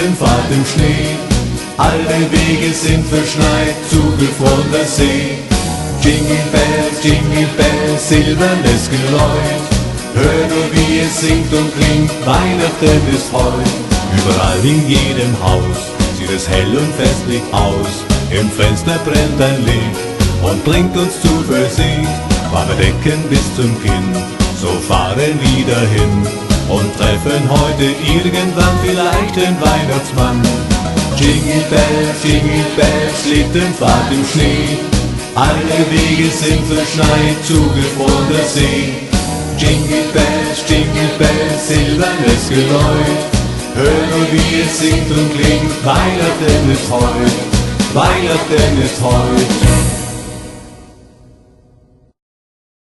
Schlittenfahrt im Schnee. Alle Wege sind verschneit, zugefrorener See. Jingle Bells, silbernes Geläut. Hör nur, wie es singt und klingt, Weihnachten ist heut. Überall in jedem Haus sieht es hell und festlich aus. Im Fenster brennt ein Licht und bringt uns Zuversicht. Warme Decken bis zum Kinn, so fahren wir dahin und treffen heute irgendwann vielleicht den Weihnachtsmann. Jingle Bells, Schlittenfahrt im Schnee. Alle Wege sind verschneit, zugefrorener See. Jingle Bells, silbernes Geläut. Hör nur, wie es singt und klingt, Weihnachten ist heut, Weihnachten ist heut.